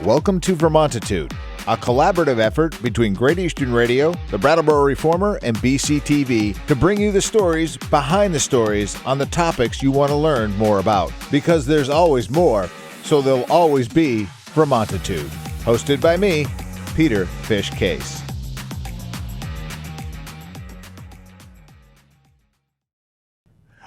Welcome to Vermontitude, a collaborative effort between Great Eastern Radio, the Brattleboro Reformer, and BCTV to bring you the stories behind the stories on the topics you want to learn more about. Because there's always more, so there'll always be Vermontitude. Hosted by me, Peter Fish Case.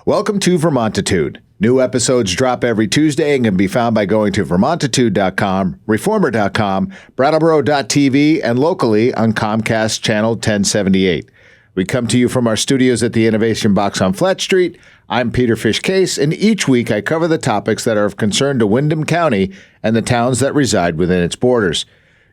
Welcome to Vermontitude. New episodes drop every Tuesday and can be found by going to Vermontitude.com, Reformer.com, Brattleboro.tv, and locally on Comcast Channel 1078. We come to you from our studios at the Innovation Box on Flat Street. I'm Peter Fish Case, and each week I cover the topics that are of concern to Windham County and the towns that reside within its borders.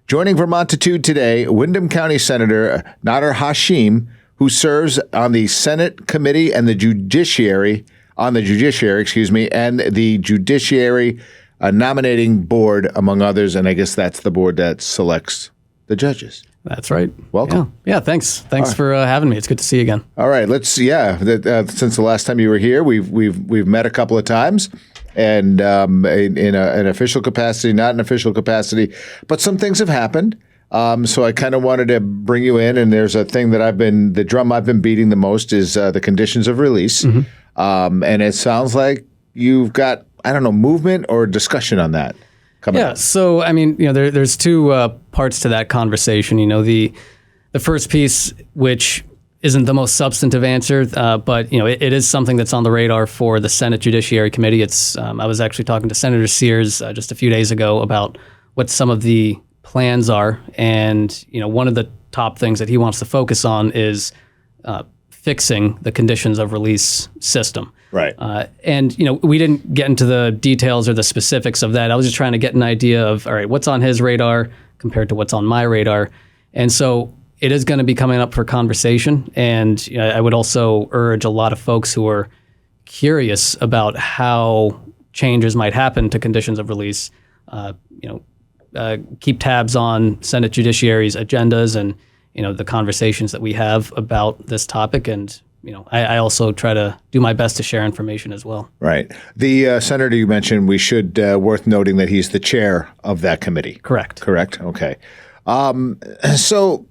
Joining Vermontitude today, Windham County Senator Nader Hashim, who serves on the Senate Committee and the Judiciary, and the Judiciary Nominating Board, among others, and I guess that's the board that selects the judges. That's right. Welcome. Yeah, thanks. Thanks for having me. It's good to see you again. All right, since the last time you were here, we've met a couple of times, and in an official capacity, not an official capacity, but some things have happened. So I kind of wanted to bring you in, and there's a thing that the drum I've been beating the most is the conditions of release. Mm-hmm. And it sounds like you've got, movement or discussion on that coming up. So, there's two parts to that conversation. The first piece, which isn't the most substantive answer, but, it is something that's on the radar for the Senate Judiciary Committee. It's I was actually talking to Senator Sears just a few days ago about what some of the plans are. And, one of the top things that he wants to focus on is fixing the conditions of release system. Right. And, we didn't get into the details or the specifics of that. I was just trying to get an idea of, all right, what's on his radar compared to what's on my radar. And so it is going to be coming up for conversation. And I would also urge a lot of folks who are curious about how changes might happen to conditions of release, keep tabs on Senate Judiciary's agendas and, the conversations that we have about this topic. And, I also try to do my best to share information as well. Right. The senator you mentioned, we should, worth noting that he's the chair of that committee. Correct. Okay. So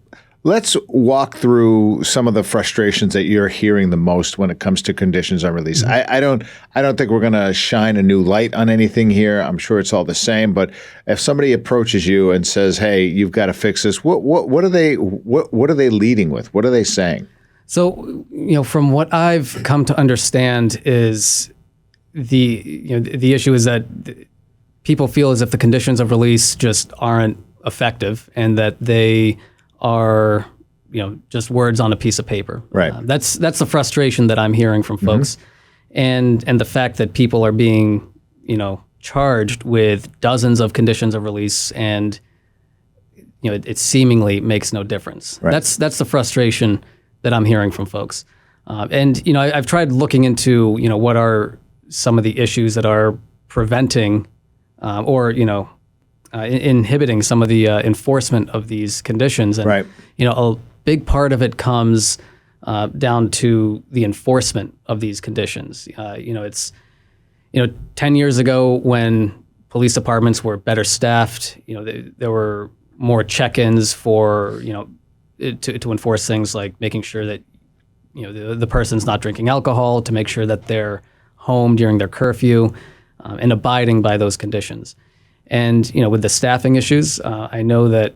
let's walk through some of the frustrations that you're hearing the most when it comes to conditions on release. Mm-hmm. I don't think we're going to shine a new light on anything here. I'm sure it's all the same. But if somebody approaches you and says, "Hey, you've got to fix this," what are they leading with? What are they saying? So, from what I've come to understand is the issue is that people feel as if the conditions of release just aren't effective and that they are, just words on a piece of paper. Right. That's the frustration that I'm hearing from folks, mm-hmm. and the fact that people are being, charged with dozens of conditions of release, and it seemingly makes no difference. Right. That's the frustration that I'm hearing from folks, and I've tried looking into what are some of the issues that are preventing, or inhibiting some of the enforcement of these conditions. And, right. A big part of it comes down to the enforcement of these conditions. It's, 10 years ago when police departments were better staffed, there were more check-ins for, to enforce things like making sure that, the person's not drinking alcohol, to make sure that they're home during their curfew, and abiding by those conditions. And, with the staffing issues, I know that,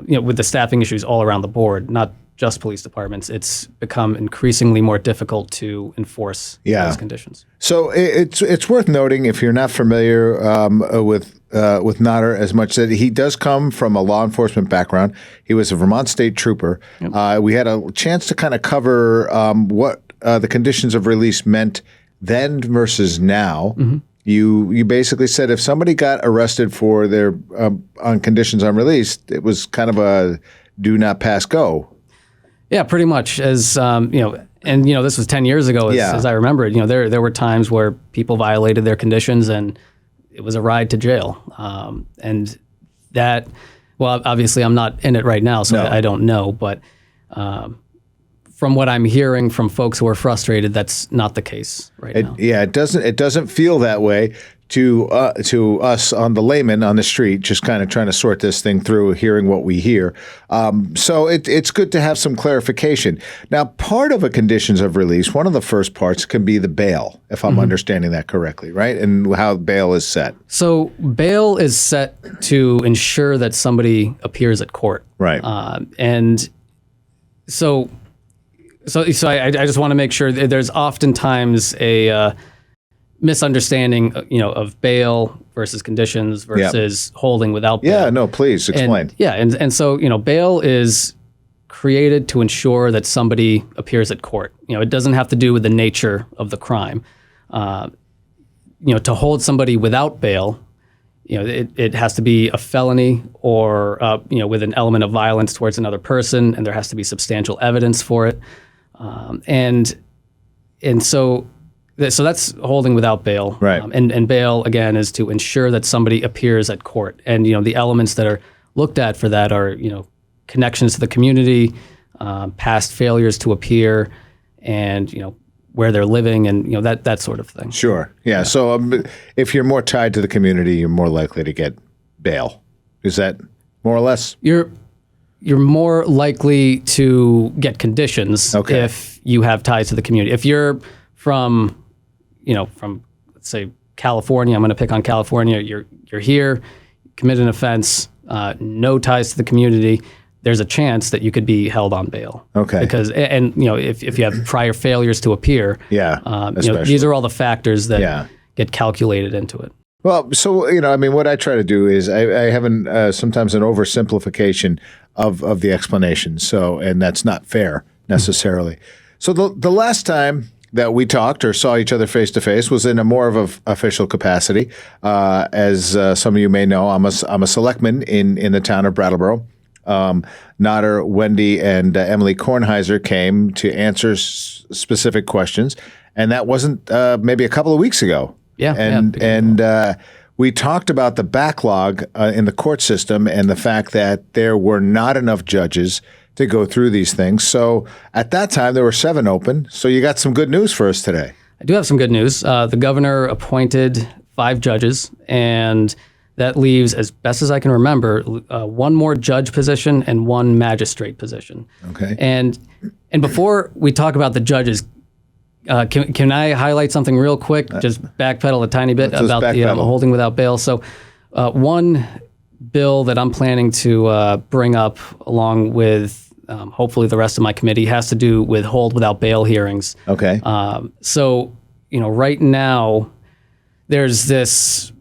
with the staffing issues all around the board, not just police departments, it's become increasingly more difficult to enforce those conditions. So it's worth noting, if you're not familiar with Nader as much, that he does come from a law enforcement background. He was a Vermont State Trooper. Yep. We had a chance to kind of cover what the conditions of release meant then versus now. Mm-hmm. You basically said if somebody got arrested for their on conditions on release, it was kind of a do not pass go. Yeah, pretty much. As and this was 10 years ago, as I remember it. There were times where people violated their conditions, and it was a ride to jail. And that, well, obviously, I'm not in it right now, so I don't know. But from what I'm hearing from folks who are frustrated, that's not the case right now. Yeah, it doesn't feel that way. to us on the layman on the street, just kind of trying to sort this thing through, hearing what we hear. So it's good to have some clarification. Now, part of a conditions of release, one of the first parts can be the bail, if I'm understanding that correctly, right? And how bail is set. So bail is set to ensure that somebody appears at court. Right. And so I just want to make sure that there's oftentimes a misunderstanding, of bail versus conditions versus holding without bail. Yeah, no, please explain. And so, bail is created to ensure that somebody appears at court. It doesn't have to do with the nature of the crime. To hold somebody without bail, it has to be a felony or, with an element of violence towards another person, and there has to be substantial evidence for it. So that's holding without bail. Right. And bail, again, is to ensure that somebody appears at court. And, the elements that are looked at for that are, connections to the community, past failures to appear, and, where they're living and, that sort of thing. Sure. Yeah. So if you're more tied to the community, you're more likely to get bail. Is that more or less? You're more likely to get conditions if you have ties to the community. If you're from let's say California, I'm going to pick on California. You're here, commit an offense, no ties to the community. There's a chance that you could be held on bail. Okay. Because if you have prior failures to appear, these are all the factors that get calculated into it. Well, so what I try to do is I have sometimes an oversimplification of the explanation. So, and that's not fair necessarily. So the last time that we talked or saw each other face to face was in a more of an official capacity. As some of you may know, I'm a selectman in the town of Brattleboro. Nader, Wendy, and Emily Kornheiser came to answer specific questions, and that wasn't maybe a couple of weeks ago. And we talked about the backlog in the court system and the fact that there were not enough judges to go through these things. So at that time, there were 7 open. So you got some good news for us today. I do have some good news. The governor appointed 5 judges, and that leaves, as best as I can remember, 1 more judge position and 1 magistrate position. Okay. And before we talk about the judges, can I highlight something real quick? Just backpedal a tiny bit about the holding without bail. So one bill that I'm planning to bring up along with hopefully the rest of my committee has to do with hold without bail hearings. Okay. So, right now there's this,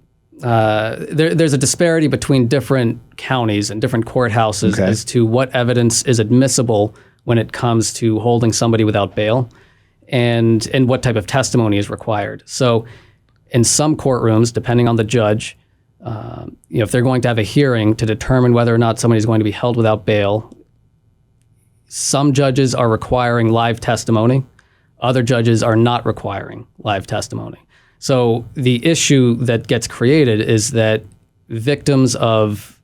there's a disparity between different counties and different courthouses as to what evidence is admissible when it comes to holding somebody without bail and what type of testimony is required. So in some courtrooms, depending on the judge, if they're going to have a hearing to determine whether or not somebody's going to be held without bail, some judges are requiring live testimony. Other judges are not requiring live testimony. So the issue that gets created is that victims of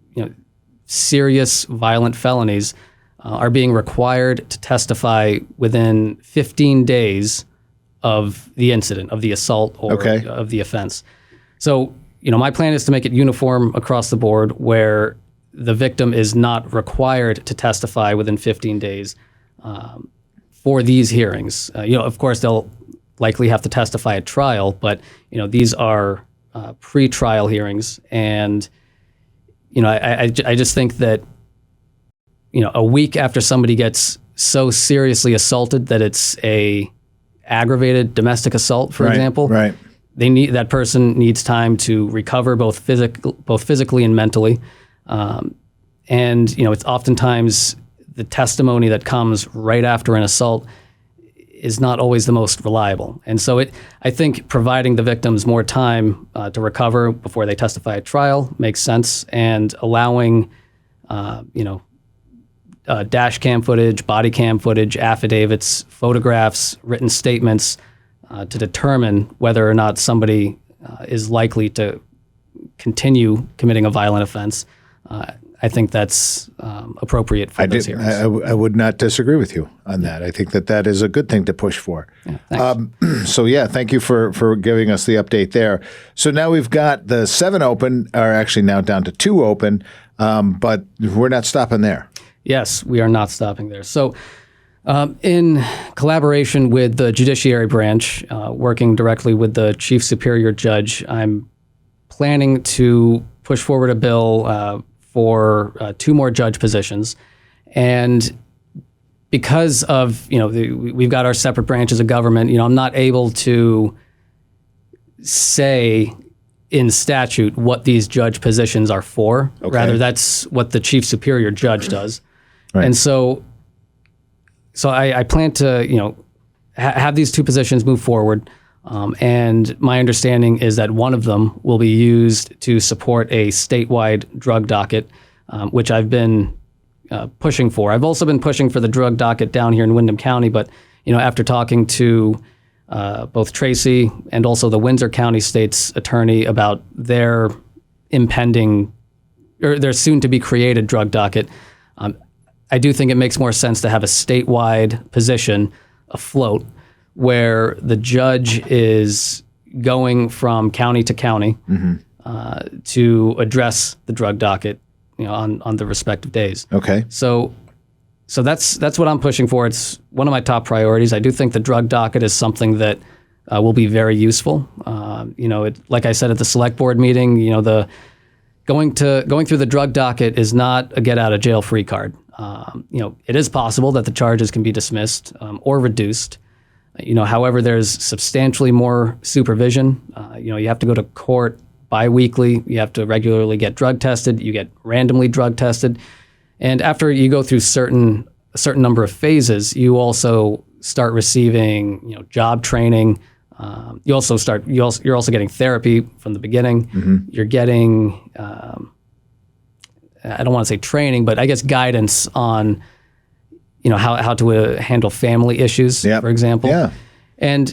serious violent felonies are being required to testify within 15 days of the incident, of the assault or of the offense. So my plan is to make it uniform across the board where the victim is not required to testify within 15 days for these hearings. Of course, they'll likely have to testify at trial, but these are pre-trial hearings, and I just think that a week after somebody gets so seriously assaulted that it's a aggravated domestic assault, for example, that person needs time to recover both physically and mentally, and it's oftentimes the testimony that comes right after an assault is not always the most reliable. And so I think providing the victims more time to recover before they testify at trial makes sense, and allowing, dash cam footage, body cam footage, affidavits, photographs, written statements to determine whether or not somebody is likely to continue committing a violent offense. I think that's appropriate for those hearings. I would not disagree with you on that. I think that is a good thing to push for. Yeah, thanks. So thank you for giving us the update there. So now we've got the 7 open, are actually now down to 2 open, but we're not stopping there. Yes, we are not stopping there. So in collaboration with the judiciary branch, working directly with the chief superior judge, I'm planning to push forward a bill for 2 more judge positions. And because of, we've got our separate branches of government, I'm not able to say in statute what these judge positions are for. Okay. Rather, that's what the chief superior judge does. Right. And so I plan to, have these 2 positions move forward. And my understanding is that one of them will be used to support a statewide drug docket, which I've been pushing for. I've also been pushing for the drug docket down here in Windham County, but after talking to both Tracy and also the Windsor County State's attorney about their impending or their soon-to-be created drug docket, I do think it makes more sense to have a statewide position afloat where the judge is going from county to county to address the drug docket, on the respective days. Okay. So that's what I'm pushing for. It's one of my top priorities. I do think the drug docket is something that will be very useful. Like I said at the select board meeting, the going through the drug docket is not a get out of jail free card. It is possible that the charges can be dismissed or reduced. However, there's substantially more supervision. You have to go to court biweekly. You have to regularly get drug tested. You get randomly drug tested. And after you go through a certain number of phases, you also start receiving, job training. You're also getting therapy from the beginning. You're getting, I don't want to say training, but I guess guidance on how to handle family issues, for example. Yeah. And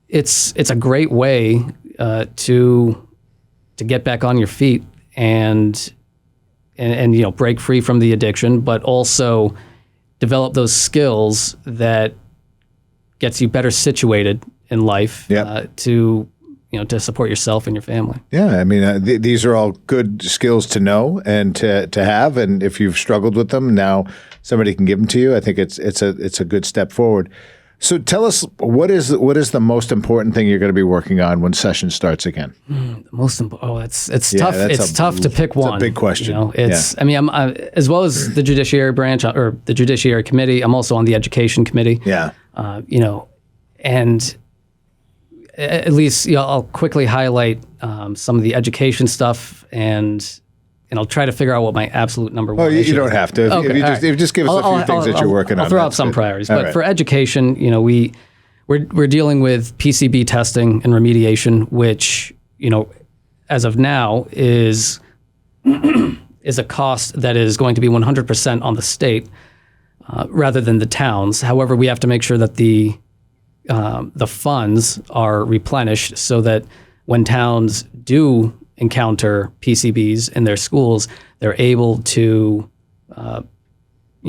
it's a great way to get back on your feet and break free from the addiction, but also develop those skills that gets you better situated in life to support yourself and your family. Yeah, I mean, these are all good skills to know and to have, and if you've struggled with them, now somebody can give them to you. I think it's a good step forward. So tell us, what is the most important thing you're going to be working on when session starts again? The most important. Oh, it's tough. It's tough to pick one. It's a big question. I mean, I'm as well as the judiciary branch or the judiciary committee. I'm also on the education committee. Yeah. And at least I'll quickly highlight some of the education stuff, and I'll try to figure out what my absolute number one is. Oh, you don't have to. Okay, if you just give us a few things that you're working on. I'll throw out some priorities. But for education, we're dealing with PCB testing and remediation, which, as of now is a cost that is going to be 100% on the state rather than the towns. However, we have to make sure that the funds are replenished so that when towns do encounter PCBs in their schools, they're able to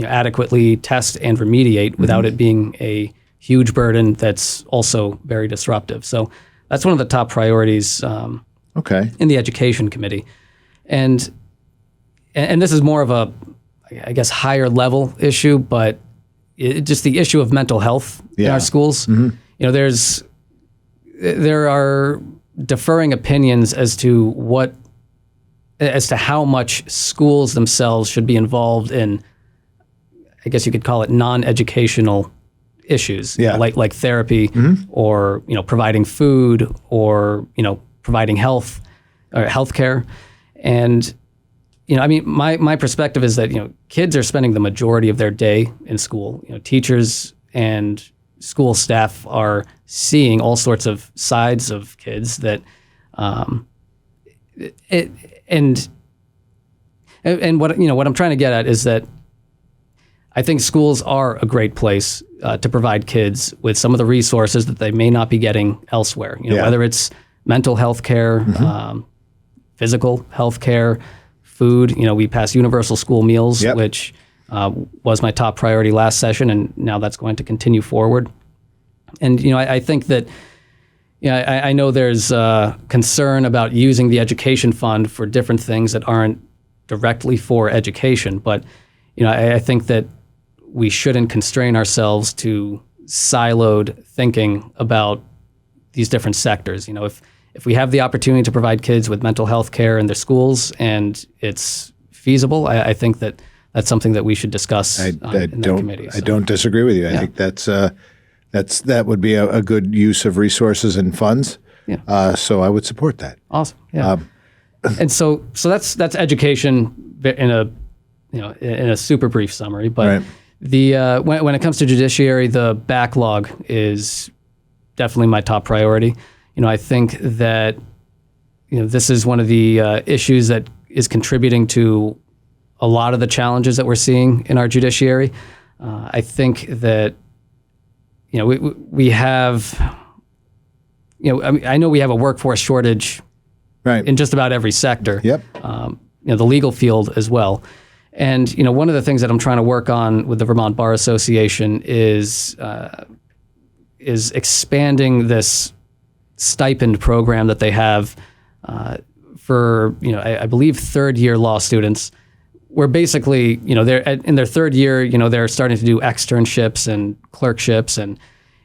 adequately test and remediate without it being a huge burden that's also very disruptive. So that's one of the top priorities in the education committee. And this is more of a, I guess, higher level issue, but just the issue of mental health in our schools. There are differing opinions as to how much schools themselves should be involved in, I guess you could call it non-educational issues, like therapy or providing food or providing health or healthcare. And my perspective is that kids are spending the majority of their day in school. Teachers and school staff are seeing all sorts of sides of kids that, and what I'm trying to get at is that I think schools are a great place to provide kids with some of the resources that they may not be getting elsewhere. Whether it's mental health care, physical health care, food. We pass universal school meals, which was my top priority last session, and now that's going to continue forward. And I think that I know there's concern about using the education fund for different things that aren't directly for education, but I think that we shouldn't constrain ourselves to siloed thinking about these different sectors. If we have the opportunity to provide kids with mental health care in their schools and it's feasible, I think that that's something that we should discuss in that committee. I don't disagree with you. I think that would be a good use of resources and funds. Yeah. So I would support that. Awesome. Yeah. And so that's education in a super brief summary. But right. When it comes to judiciary, the backlog is definitely my top priority. I think that this is one of the issues that is contributing to a lot of the challenges that we're seeing in our judiciary. I think that we have, I know we have a workforce shortage right. in just about every sector. Yep. The legal field as well. And one of the things that I'm trying to work on with the Vermont Bar Association is expanding this stipend program that they have for I believe third-year law students, where basically they're in their third year, they're starting to do externships and clerkships, and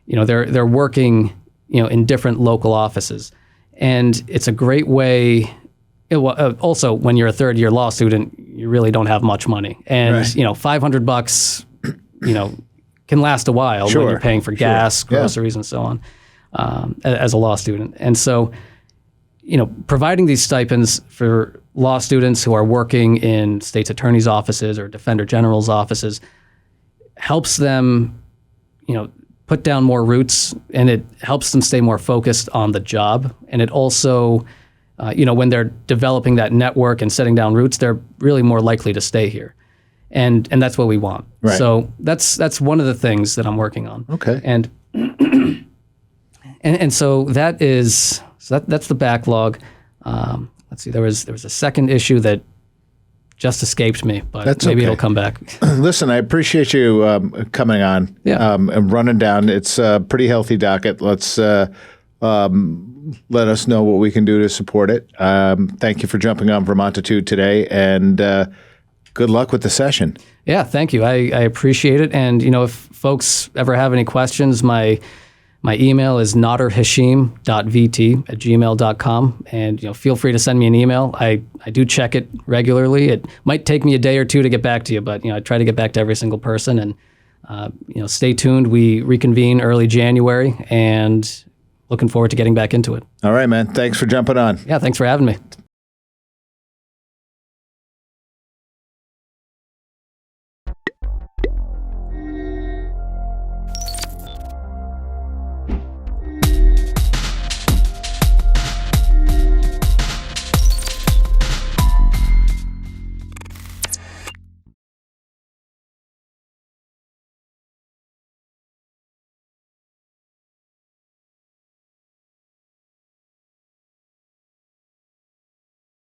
they're working in different local offices, and it's a great way. Also, when you're a third-year law student, you really don't have much money, and right. $500, can last a while when you're paying for gas, groceries, and so on, as a law student. And so, providing these stipends for law students who are working in state's attorney's offices or defender general's offices helps them, put down more roots, and it helps them stay more focused on the job. And it also, when they're developing that network and setting down roots, they're really more likely to stay here. And that's what we want. Right. So that's one of the things that I'm working on. Okay. And so that's the backlog. Let's see. There was a second issue that just escaped me, but maybe it'll come back. Listen, I appreciate you coming on and running down. It's a pretty healthy docket. Let's let us know what we can do to support it. Thank you for jumping on Vermontitude today, and good luck with the session. Yeah, thank you. I appreciate it. And, if folks ever have any questions, my email is naderhashim.vt@gmail.com. And, feel free to send me an email. I do check it regularly. It might take me a day or two to get back to you, but, I try to get back to every single person. And, stay tuned. We reconvene early January, and looking forward to getting back into it. All right, man. Thanks for jumping on. Yeah, thanks for having me.